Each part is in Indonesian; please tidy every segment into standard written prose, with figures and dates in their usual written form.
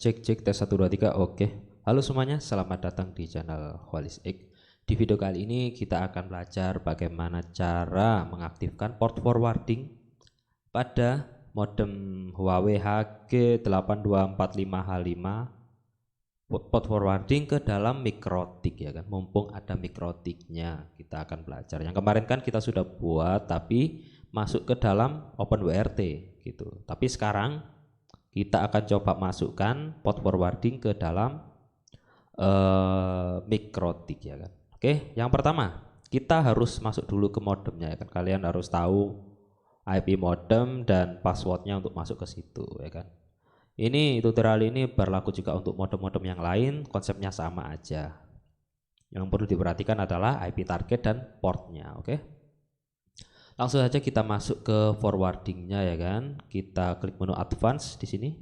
Cek tes 1 2 3. Oke. Halo semuanya, selamat datang di channel Khalis X. Di video kali ini kita akan belajar bagaimana cara mengaktifkan port forwarding pada modem Huawei HG8245H5, port forwarding ke dalam mikrotik ya kan. Mumpung ada mikrotiknya, kita akan belajar. Yang kemarin kan kita sudah buat tapi masuk ke dalam OpenWRT gitu. Tapi sekarang kita akan coba masukkan port forwarding ke dalam mikrotik ya kan. Oke, yang pertama kita harus masuk dulu ke modemnya ya kan. Kalian harus tahu IP modem dan passwordnya untuk masuk ke situ ya kan. Ini tutorial ini berlaku juga untuk modem-modem yang lain, konsepnya sama aja. Yang perlu diperhatikan adalah IP target dan portnya. Oke, langsung saja kita masuk ke forwardingnya ya kan. Kita klik menu advance di sini.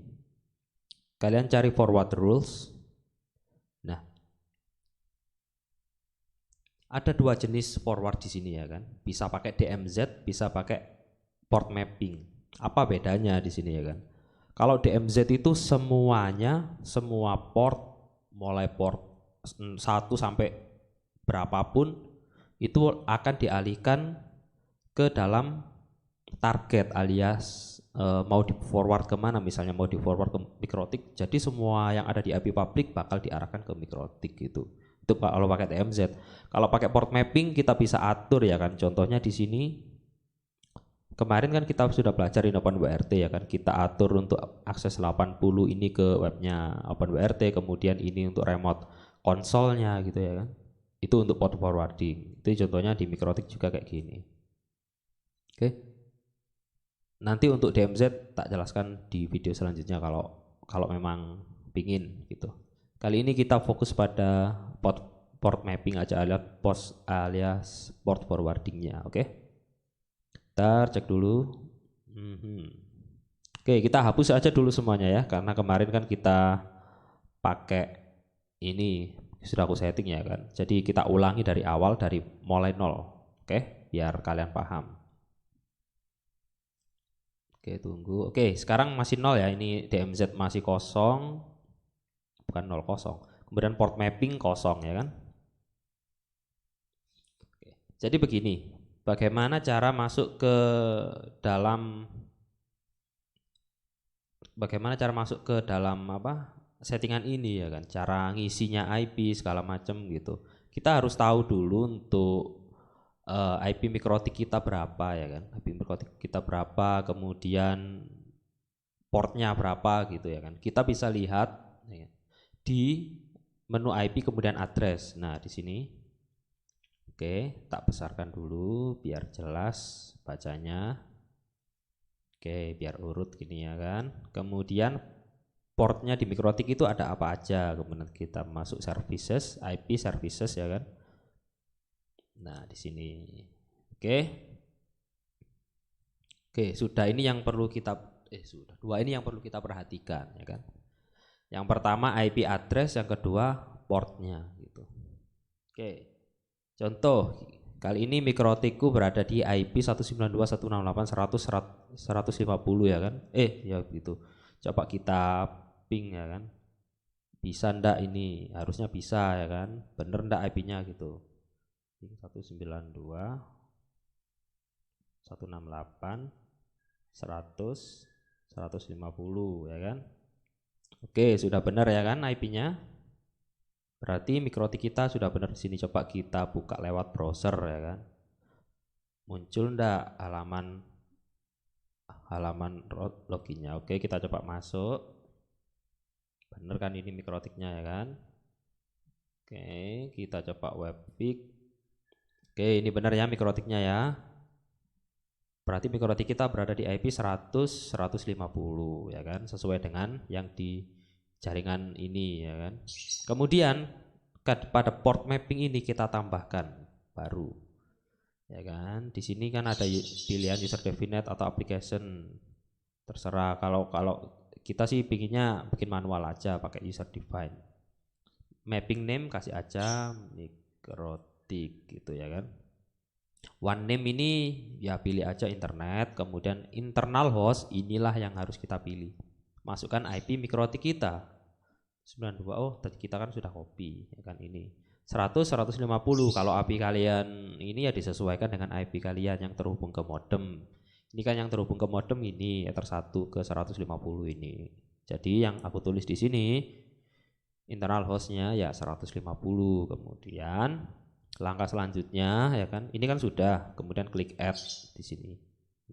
Kalian cari forward rules. Nah, ada dua jenis forward di sini ya kan. Bisa pakai DMZ, bisa pakai port mapping. Apa bedanya di sini ya kan? Kalau DMZ itu semuanya, semua port, mulai port 1 sampai berapapun itu akan dialihkan ke dalam target alias mau di forward kemana, misalnya mau di forward ke mikrotik, jadi semua yang ada di IP public bakal diarahkan ke mikrotik gitu. Itu kalau pakai DMZ. Kalau pakai port mapping kita bisa atur ya kan. Contohnya di sini kemarin kan kita sudah belajar di OpenWRT ya kan. Kita atur untuk akses 80 ini ke webnya OpenWRT, kemudian ini untuk remote konsolnya gitu ya kan. Itu untuk port forwarding. Itu contohnya di mikrotik juga kayak gini. Oke. Nanti untuk DMZ tak jelaskan di video selanjutnya kalau memang pingin gitu. Kali ini kita fokus pada port mapping aja alias port forwardingnya. Oke. Ntar cek dulu. Oke, kita hapus aja dulu semuanya ya, karena kemarin kan kita pakai ini sudah aku setting ya kan. Jadi kita ulangi dari awal, dari mulai nol. Oke, biar kalian paham. Oke, tunggu. Oke, sekarang masih nol ya. Ini DMZ masih kosong, bukan 0 kosong. Kemudian port mapping kosong ya kan. Oke, jadi begini. Bagaimana cara masuk ke dalam apa settingan ini ya kan, cara ngisinya IP segala macam gitu. Kita harus tahu dulu untuk IP mikrotik kita berapa ya kan, IP mikrotik kita berapa, kemudian portnya berapa gitu ya kan. Kita bisa lihat ya, di menu IP kemudian address. Nah di sini. Oke, tak besarkan dulu biar jelas bacanya. Oke, biar urut gini ya kan. Kemudian portnya di mikrotik itu ada apa aja. Kemudian kita masuk services, IP services ya kan. Nah, di sini. Oke. Oke, sudah ini yang perlu kita dua ini yang perlu kita perhatikan ya kan. Yang pertama IP address, yang kedua portnya gitu. Oke. Contoh, kali ini mikrotikku berada di IP 192.168.100.150 ya kan. Ya gitu. Coba kita ping ya kan. Bisa ndak ini? Harusnya bisa ya kan. Bener ndak IP-nya gitu. 192.168.100.150 ya kan. Oke, sudah benar ya kan IP-nya? Berarti mikrotik kita sudah benar di sini. Coba kita buka lewat browser ya kan. Muncul ndak halaman loginnya? Oke, kita coba masuk. Bener kan ini mikrotiknya ya kan? Oke, kita coba webpick. Oke, ini benar ya mikrotiknya ya. Berarti mikrotik kita berada di IP 100.150 ya kan, sesuai dengan yang di jaringan ini ya kan. Kemudian pada port mapping ini kita tambahkan baru ya kan. Di sini kan ada pilihan user definite atau application, terserah. Kalau kita sih pinginnya bikin manual aja pakai user define. Mapping name kasih aja mikrotik gitu ya kan. One name ini ya pilih aja internet, kemudian internal host inilah yang harus kita pilih. Masukkan IP mikrotik kita. 92. Oh, tadi kita kan sudah copy ya kan ini. 100 150. Kalau IP kalian ini ya disesuaikan dengan IP kalian yang terhubung ke modem. Ini kan yang terhubung ke modem ini Ether 1 ke 150 ini. Jadi yang aku tulis di sini internal hostnya ya 150. Kemudian langkah selanjutnya ya kan, ini kan sudah, kemudian klik add di sini.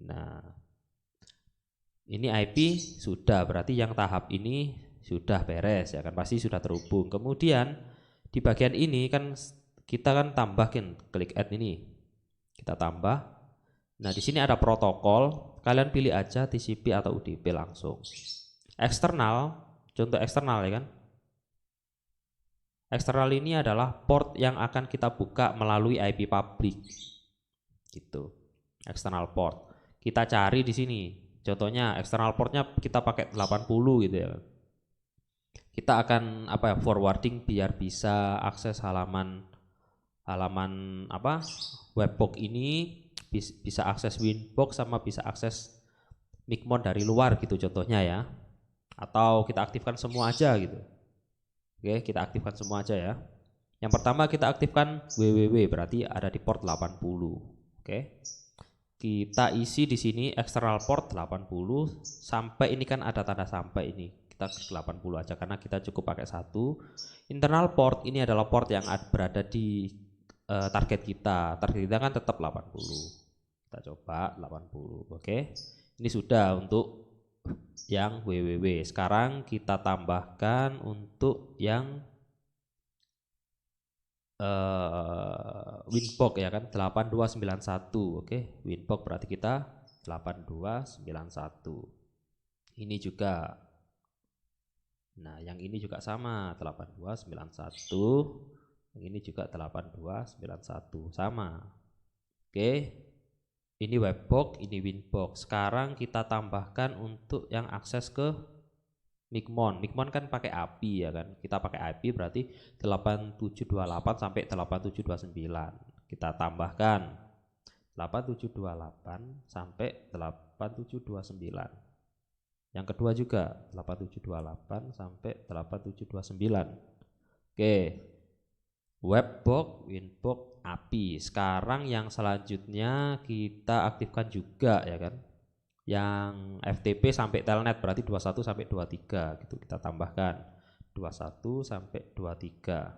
Nah, ini IP sudah, berarti yang tahap ini sudah beres ya kan, pasti sudah terhubung. Kemudian di bagian ini kan kita kan tambahkan, klik add ini, kita tambah. Nah di sini ada protokol, kalian pilih aja TCP atau UDP langsung. Eksternal, contoh eksternal ya kan. Eksternal ini adalah port yang akan kita buka melalui IP public, gitu. Eksternal port. Kita cari di sini. Contohnya eksternal portnya kita pakai 80 gitu ya. Kita akan apa ya, forwarding biar bisa akses halaman apa webbox ini, bisa akses Winbox sama bisa akses Micmon dari luar gitu contohnya ya. Atau kita aktifkan semua aja gitu. Oke, kita aktifkan semua aja ya. Yang pertama kita aktifkan www, berarti ada di port 80. Oke. Kita isi di sini external port 80 sampai ini kan ada tanda sampai ini. Kita klik 80 aja karena kita cukup pakai satu. Internal port ini adalah port yang berada di target kita. Target kita kan tetap 80. Kita coba 80. Oke. Ini sudah untuk yang www. Sekarang kita tambahkan untuk yang Winbox ya kan 8291. Oke, Winbox berarti kita 8291. Ini juga. Nah, yang ini juga sama 8291. Yang ini juga 8291 sama. Oke. Ini webbox, ini Winbox. Sekarang kita tambahkan untuk yang akses ke Micmon. Micmon kan pakai API ya kan. Kita pakai API berarti 8728 sampai 8729. Kita tambahkan 8728 sampai 8729. Yang kedua juga 8728 sampai 8729. Oke. Webbox, Winbox, API. Sekarang yang selanjutnya kita aktifkan juga ya kan. Yang FTP sampai telnet berarti 21 sampai 23 gitu, kita tambahkan 21 sampai 23.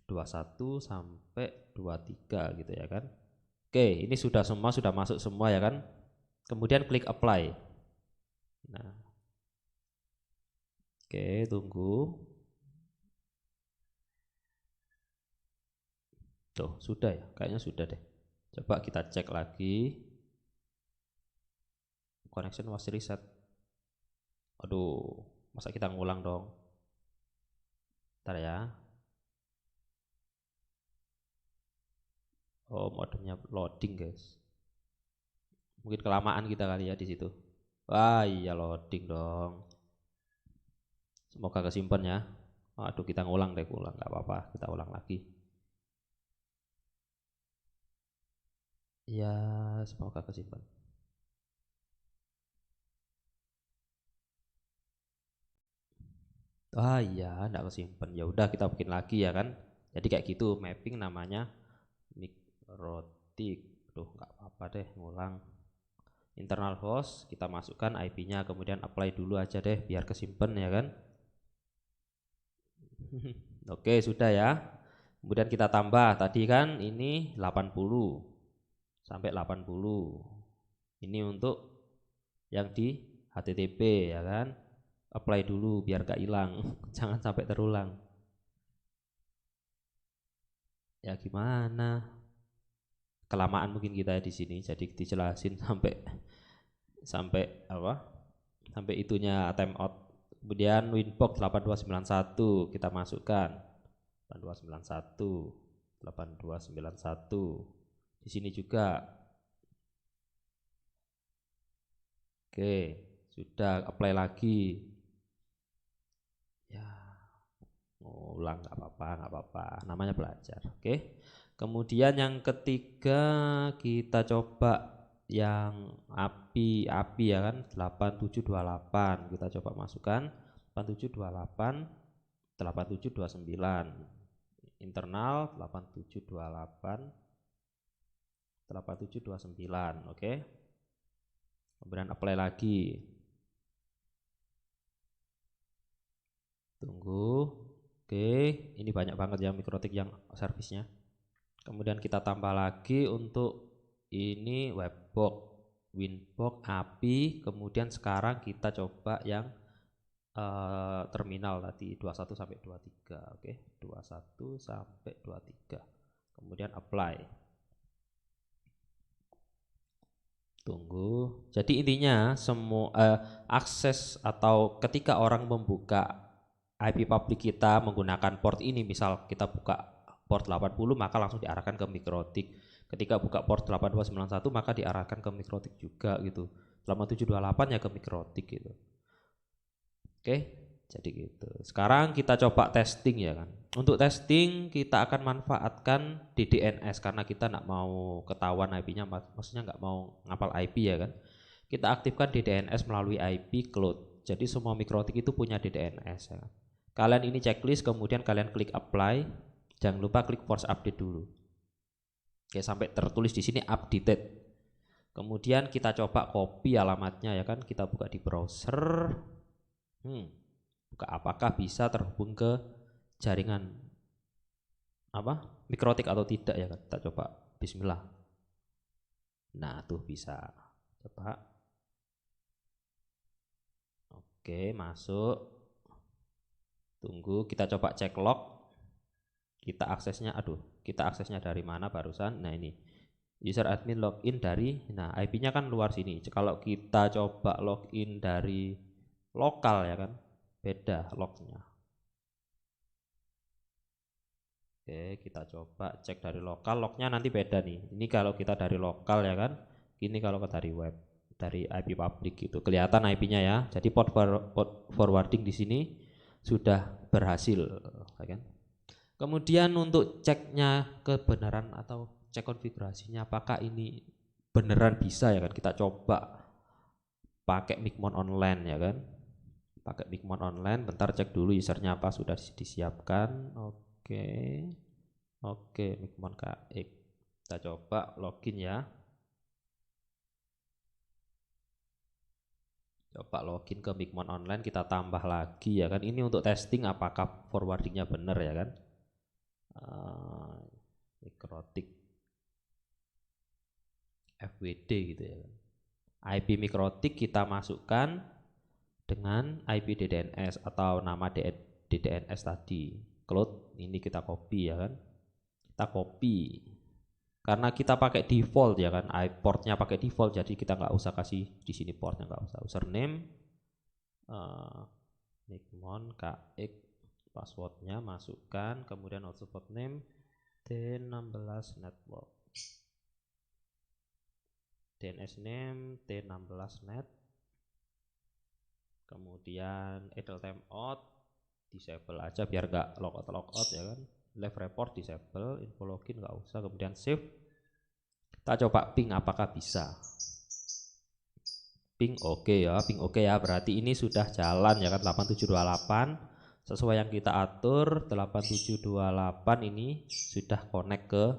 21 sampai 23 gitu ya kan. Oke, ini sudah semua, sudah masuk semua ya kan. Kemudian klik apply. Nah. Oke, tunggu. Tuh, sudah ya, kayaknya sudah deh. Coba kita cek lagi. Connection was reset. Aduh, masa kita ngulang dong. Bentar ya. Oh, modemnya loading guys. Mungkin kelamaan kita kali ya di situ. Wah iya loading dong. Semoga kesimpan ya. Aduh kita ngulang deh, ulang nggak apa-apa, kita ulang lagi. Ya semoga kesimpan. Ah iya, enggak kesimpan. Ya udah kita bikin lagi ya kan. Jadi kayak gitu mapping namanya Mikrotik. Duh, nggak apa-apa deh ngulang. Internal host kita masukkan IP-nya, kemudian apply dulu aja deh biar kesimpan ya kan. Oke, sudah ya. Kemudian kita tambah tadi kan ini 80 sampai 80. Ini untuk yang di HTTP ya kan. Apply dulu biar gak hilang, jangan sampai terulang. Ya gimana? Kelamaan mungkin kita di sini, jadi dijelasin sampai apa? Sampai itunya timeout. Kemudian Winbox 8291 kita masukkan. 8291, 8291. Di sini juga. Oke, sudah apply lagi. Ya, ngulang nggak apa-apa, namanya belajar. Oke. Kemudian yang ketiga kita coba yang API ya kan 8728 kita coba masukkan 8728 8729 internal 8728 8729. Oke. Kemudian apply lagi. Tunggu. Oke, ini banyak banget ya mikrotik yang servisnya. Kemudian kita tambah lagi untuk ini webbox, winbox, API. Kemudian sekarang kita coba yang terminal tadi 21 sampai 23. Oke, 21 sampai 23. Kemudian apply. Tunggu. Jadi intinya semua akses atau ketika orang membuka IP public kita menggunakan port ini, misal kita buka port 80 maka langsung diarahkan ke mikrotik. Ketika buka port 8291 maka diarahkan ke mikrotik juga gitu. 8728 ya ke mikrotik gitu. Oke, jadi gitu. Sekarang kita coba testing ya kan. Untuk testing kita akan manfaatkan DDNS karena kita nggak mau ketahuan IP-nya, maksudnya nggak mau ngapal IP ya kan. Kita aktifkan DDNS melalui IP cloud. Jadi semua mikrotik itu punya DDNS ya kan. Kalian ini checklist, kemudian kalian klik apply. Jangan lupa klik force update dulu. Oke, sampai tertulis di sini updated. Kemudian kita coba copy alamatnya ya kan. Kita buka di browser. Buka apakah bisa terhubung ke jaringan apa mikrotik atau tidak ya kan. Kita coba bismillah. Nah tuh bisa. Coba. Oke, masuk. Tunggu, kita coba cek log. Kita aksesnya dari mana barusan. Nah ini user admin login dari, nah IP-nya kan luar sini. Kalau kita coba login dari lokal ya kan, beda lognya. Oke, kita coba cek dari lokal, lognya nanti beda nih. Ini kalau kita dari lokal ya kan, ini kalau dari web, dari IP public gitu. Kelihatan IP-nya ya. Jadi port forwarding di sini sudah berhasil, ya kan? Kemudian untuk ceknya kebenaran atau cek konfigurasinya apakah ini beneran bisa ya kan, kita coba pakai Micmon online ya kan. Pakai Micmon online, bentar cek dulu usernya apa, sudah disiapkan. Oke, Micmon KX. Kita coba login ya. Coba login ke Micmon online, kita tambah lagi ya kan. Ini untuk testing apakah forwardingnya bener ya kan. Mikrotik FWD gitu ya kan. IP mikrotik kita masukkan dengan IP DDNS atau nama DDNS tadi. Cloud ini kita copy ya kan. Kita copy. Karena kita pakai default ya kan, portnya pakai default, jadi kita nggak usah kasih di sini portnya, nggak usah. Username Micmon KX, passwordnya masukkan, kemudian hotspot name T16 network, DNS name T16 net, kemudian idle timeout disable aja biar nggak logout ya kan. Live report disable, info login nggak usah, kemudian save. Kita coba ping apakah bisa. Ping oke ya, berarti ini sudah jalan ya kan. 8728 sesuai yang kita atur. 8728 ini sudah connect ke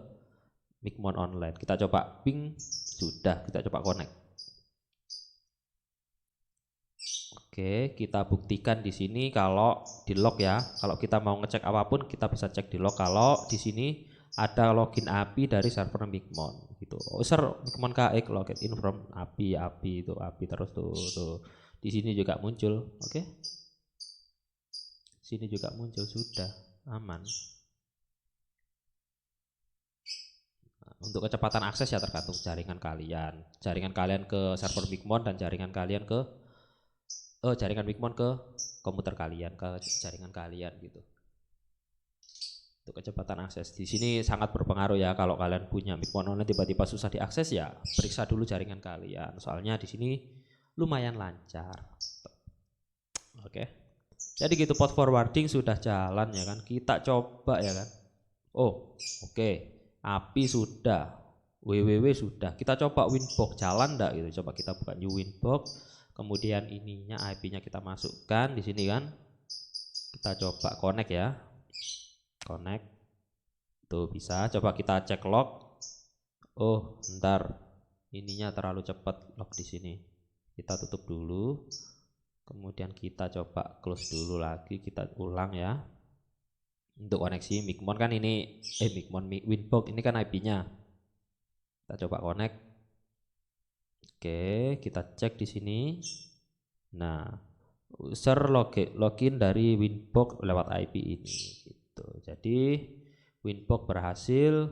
Micmon online. Kita coba ping, sudah. Kita coba connect. Oke, kita buktikan di sini kalau di log ya. Kalau kita mau ngecek apapun kita bisa cek di log. Kalau di sini ada login API dari server Micmon gitu. User Micmon KX login from API itu API terus tuh. Di sini juga muncul. Oke. Sini juga muncul, sudah aman. Nah, untuk kecepatan akses ya tergantung jaringan kalian. Jaringan kalian ke server Micmon dan jaringan kalian ke jaringan Micmon ke komputer kalian, ke jaringan kalian gitu. Untuk kecepatan akses di sini sangat berpengaruh ya. Kalau kalian punya Micmon online tiba-tiba susah diakses ya periksa dulu jaringan kalian. Soalnya di sini lumayan lancar. Oke. Jadi gitu, port forwarding sudah jalan ya kan. Kita coba ya kan. Oke. API sudah, WWW sudah. Kita coba Winbox jalan enggak gitu. Coba kita buka new Winbox. kemudian ininya IP-nya kita masukkan di sini kan. Kita coba connect ya. Connect. Tuh bisa. Coba kita cek log. Oh, bentar. Ininya terlalu cepat log di sini. Kita tutup dulu. Kemudian kita coba close dulu lagi. Kita ulang ya. Untuk koneksi Micmon kan ini Winbox ini kan IP-nya. Kita coba connect. Oke, kita cek di sini. Nah, user login dari Winbox lewat IP ini gitu. Jadi Winbox berhasil,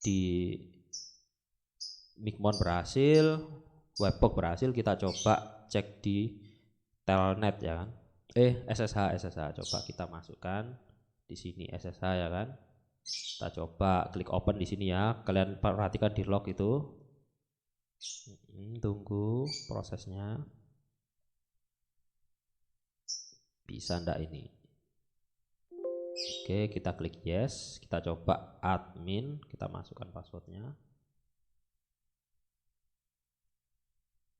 di Micmon berhasil, Webbox berhasil. Kita coba cek di Telnet ya kan. SSH coba kita masukkan di sini SSH ya kan. Kita coba klik open di sini ya. Kalian perhatikan di log itu. Tunggu prosesnya. Bisa ndak ini? Oke, kita klik yes. Kita coba admin. Kita masukkan passwordnya.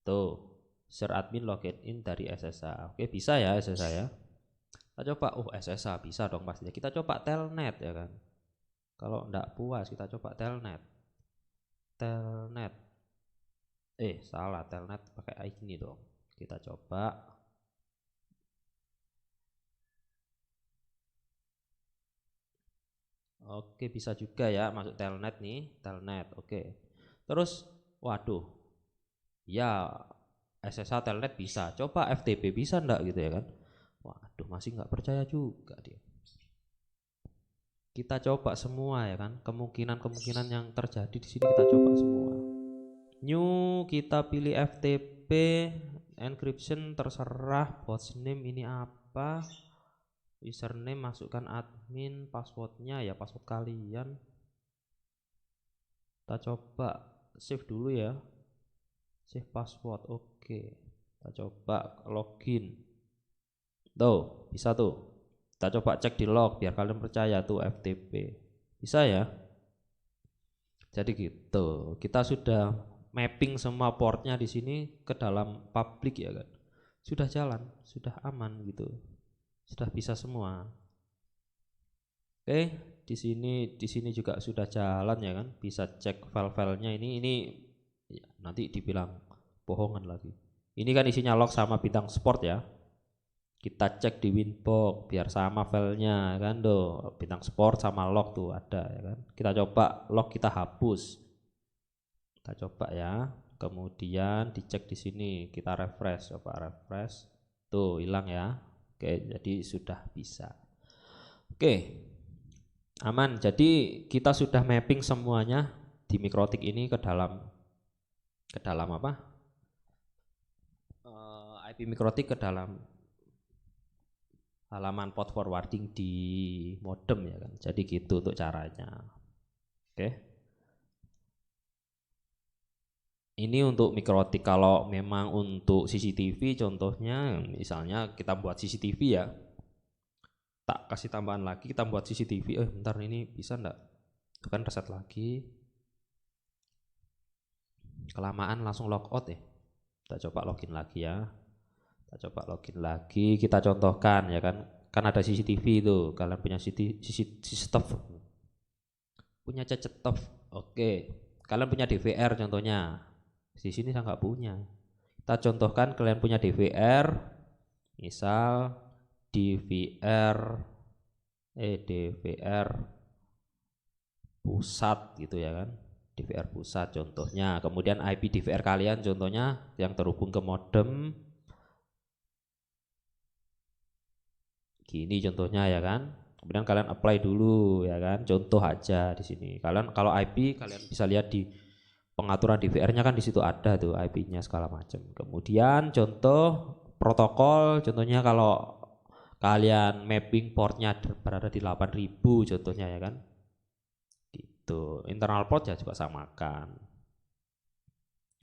Tuh. Share admin login in dari SSH. Oke, bisa ya SSH ya. Kita coba, SSH bisa dong pastinya. Kita coba Telnet ya kan. Kalau enggak puas kita coba Telnet. Telnet. Salah, Telnet pakai ini dong. Kita coba. Oke, bisa juga ya masuk Telnet nih, Telnet. Oke. Terus waduh. Ya, SSH Telnet bisa. Coba FTP bisa enggak gitu ya kan? Waduh, masih nggak percaya juga dia. Kita coba semua ya kan. Kemungkinan yang terjadi di sini kita coba semua. New, kita pilih FTP, encryption terserah, hostname ini apa? Username masukkan admin, passwordnya ya password kalian. Kita coba save dulu ya. Save password, oke. Kita coba login. Tuh, bisa tuh. Kita coba cek di log biar kalian percaya tuh FTP. Bisa ya? Jadi gitu. Kita sudah mapping semua portnya di sini ke dalam public ya kan. Sudah jalan, sudah aman gitu. Sudah bisa semua. Oke, di sini juga sudah jalan ya kan. Bisa cek file-filenya ini ya, nanti dibilang bohongan lagi. Ini kan isinya log sama bintang sport ya. Kita cek di Winbox biar sama filenya kan tuh. Bintang sport sama log tuh ada ya kan. Kita coba log kita hapus. Kita coba ya. Kemudian dicek di sini, kita refresh, coba refresh. Tuh hilang ya. Oke, jadi sudah bisa. Oke. Aman. Jadi kita sudah mapping semuanya di Mikrotik ini ke dalam apa? IP Mikrotik ke dalam halaman port forwarding di modem ya kan. Jadi gitu untuk caranya. Oke. Ini untuk Mikrotik. Kalau memang untuk CCTV contohnya misalnya kita buat CCTV ya. Tak kasih tambahan lagi, kita buat CCTV. Bentar ini bisa enggak? Itu kan reset lagi. Kelamaan langsung logout ya. Kita coba login lagi ya. Kita coba login lagi, kita contohkan ya kan. Kan ada CCTV itu, kalian punya CCTV. Punya CCTV. Oke. Kalian punya DVR contohnya. Di sini saya nggak punya. Kita contohkan kalian punya DVR. Misal DVR pusat gitu ya kan. DVR pusat contohnya. Kemudian IP DVR kalian contohnya yang terhubung ke modem. Gini contohnya ya kan. Kemudian kalian apply dulu ya kan. Contoh aja di sini. Kalian kalau IP kalian bisa lihat di pengaturan DVR-nya kan di situ ada tuh IP-nya segala macam. Kemudian contoh protokol contohnya kalau kalian mapping portnya berada di 8000 contohnya ya kan. Gitu. Internal port ya juga samakan.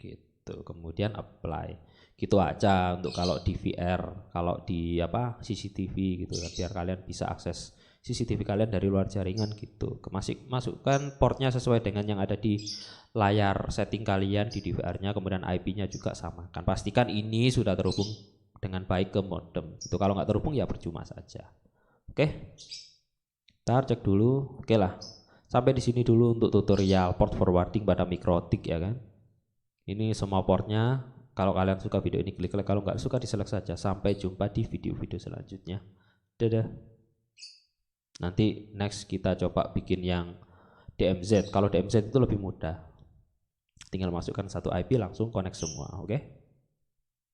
Gitu. Kemudian apply. Gitu aja untuk kalau di VR, kalau di apa CCTV gitu kan, biar kalian bisa akses CCTV kalian dari luar jaringan gitu. Masukkan portnya sesuai dengan yang ada di layar setting kalian di DVR-nya, kemudian IP-nya juga samakan. Pastikan ini sudah terhubung dengan baik ke modem. Itu kalau nggak terhubung ya percuma saja. Oke, ntar cek dulu. Oke lah, sampai di sini dulu untuk tutorial port forwarding pada mikrotik ya kan. Ini semua portnya. Kalau kalian suka video ini klik like, kalau nggak suka diselek saja. Sampai jumpa di video-video selanjutnya. Dadah. Nanti next kita coba bikin yang DMZ. Kalau DMZ itu lebih mudah. Tinggal masukkan satu IP langsung connect semua, oke?